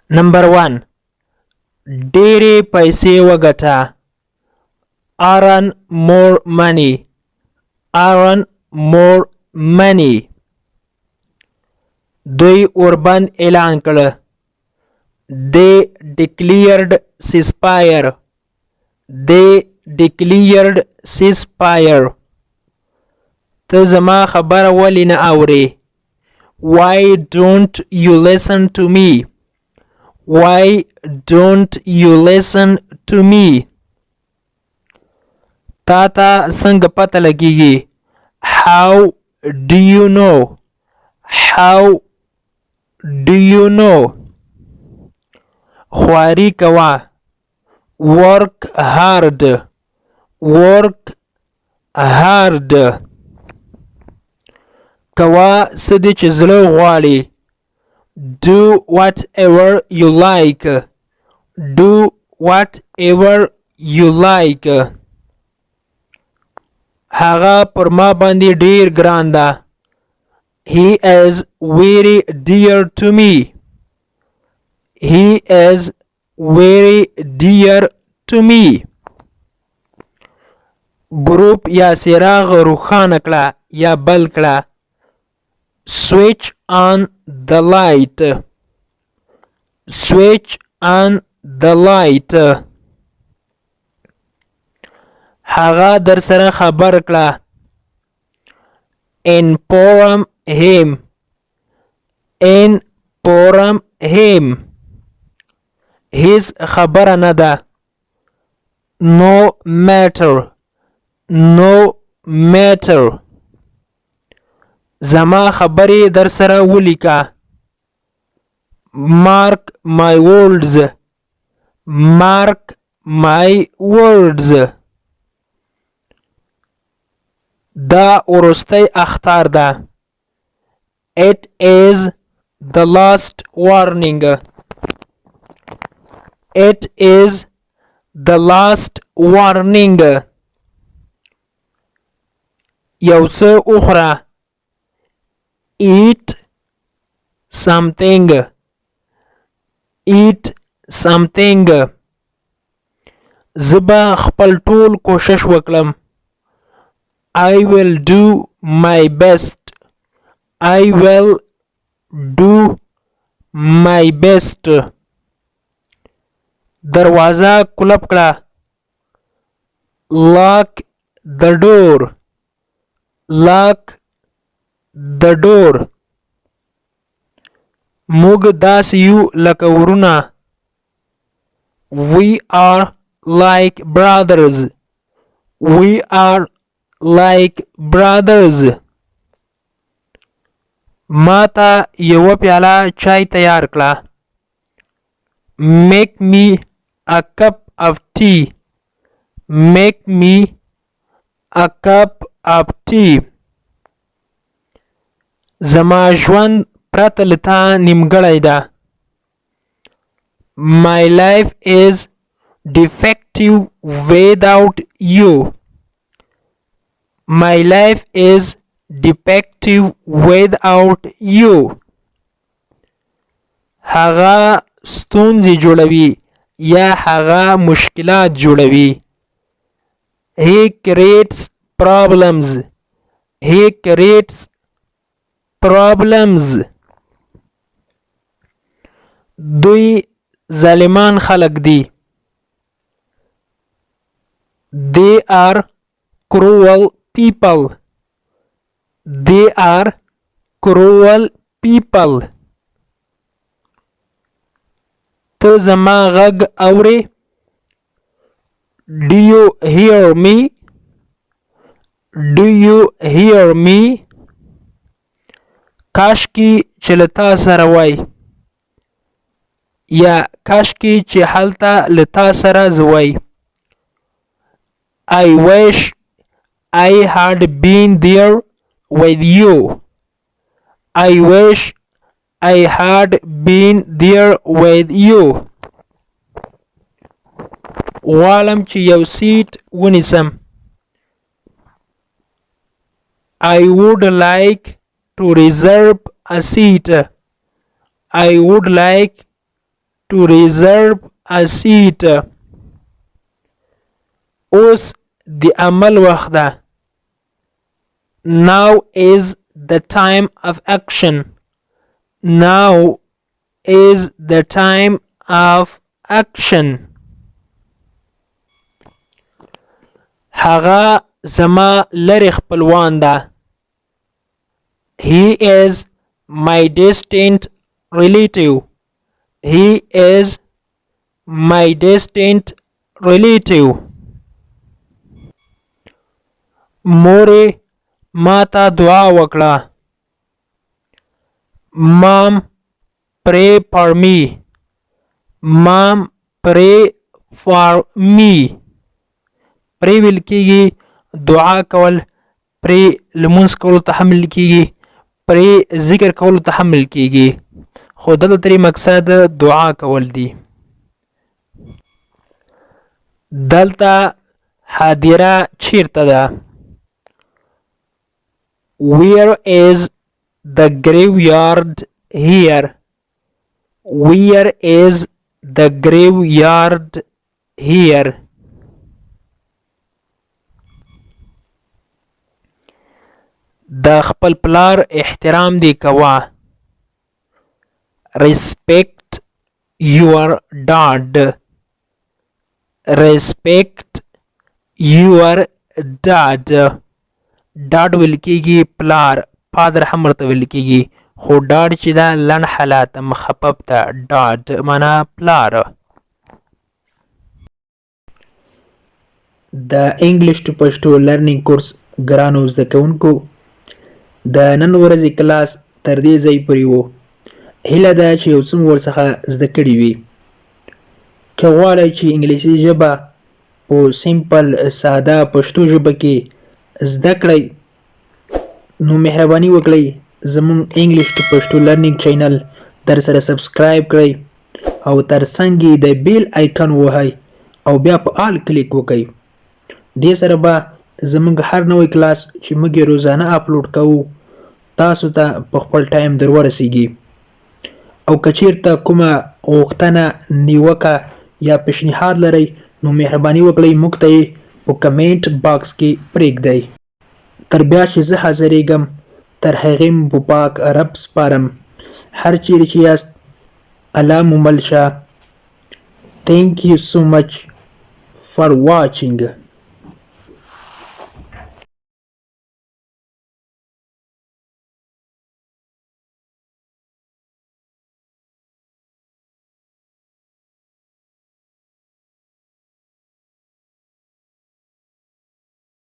Number 1. ډېرې پیسې وګټه. Earn more money. Earn more money. دوی اوربند اعلان کړه. They declared ceasefire. They declared ceasefire. ته زما خبره ولې نه اورې؟ Why don't you listen to me? Why don't you listen to me? تا ته څنګه پته لګیږي؟ How do you know? How do you know? خواري کوه. Work hard. Work hard. کوه څه دې چې زړه غواړي. Do whatever you like. Do whatever you like. هغه پر ما باندې ډیر ګران ده. He is very dear to me. He is very dear to me. ګروپ یا څراغ روښانه کړه یا بل کړه. Switch on the light. Switch on the light. هغه در سره خبر کړه. Inform him. Inform him. هیڅ خبره نه ده. No matter. No matter. زما خبرې در سره ولیکه. Mark my words. Mark my words. دا وروستی اخطار ده. It is the last warning. It is the last warning. یو څه وخوره. Eat something. Eat something. زه به خپل ټول کوشش وکړم. I will do my best. I will do my best. دروازه کلپ کړه. Lock the door. Lock the door. موږ داسې یو لکه ورونه. We are like brothers. We are like brothers. ما ته یوه پیاله چای تیار کړه. Make me a cup of tea. Make me a cup of tea. زما ژوند پرته له تا نیمګړی ده. My life is defective without you. My life is defective without you. هغه ستونزې جوړوي یا هغه مشکلات جوړوي. He creates problems. He creates problems. دوی ظالمان خلق دي. They are cruel people. They are cruel people. ته زما غږ اورې؟ Do you hear me? Do you hear me? کاشکي چې له تا سره وای. یا کاشکي چې هلته له تا سره زه وای. I wish I had been there with you. I wish I had been there with you. غواړم چې یو سیټ ونیسم. I would like to reserve a seat. I would like to reserve a seat. اوس د عمل وخت ده. Now is the time of action. Now is the time of action. هغه زما لرې خپلوان ده. He is my distant relative. He is my distant relative. مورې ما ته دعا وکړه. Mom, pray for me. Mom, pray for me. pray ویل کېږي دعا کول. pray لمونځ کولو ته هم ویل کېږي. pray ذکر کولو ته هم ویل کېږي. خو دلته ترې مقصد دعا کول دي. دلته حاضره چیرته ده؟ Where is the graveyard here? Where is the graveyard here? د خپل پلار احترام دی کوه. Respect your dad. Respect your dad. ډاډ ویل کېږي پلار. فادر هم ورته ویل کېږي خو ډاډ چې ده لنډ حالت مخفف ده. ډاډ معنا پلار. د انګلیش ټو پښتو لرنینګ کورس ګرانو زده کوونکو د نن ورځې کلاس تر دې ځای پورې و. هیله ده چې یو څه مو ورڅخه زده کړي وي. که غواړئ چې انګلیسي ژبه په سمپل ساده پښتو ژبه کې زده کړئ نو مهرباني وکړئ زموږ انګلیش ټو پښتو لرنینګ چینل در سره سبسکرایب کړئ او ترڅنګ یې د بیل آیکن ووهئ او بیا په آل کلیک وکړئ. دې سره به زموږ هر نوی کلاس چې موږ یې روزانه اپلوډ کوو تاسو ته په خپل ټایم در ورسیږي. او که چیرته کومه غوښتنه نیوکه یا پیشنهاد لرئ نو مهرباني وکړئ موږ ته یې په کمنټ باکس کې پرېږدئ. تر بیا چې زه حاضرېږم تر هغې مو په پاک رب سپارم. هر چیرې چې یاست الله مو مل شه. Thank you so much for watching.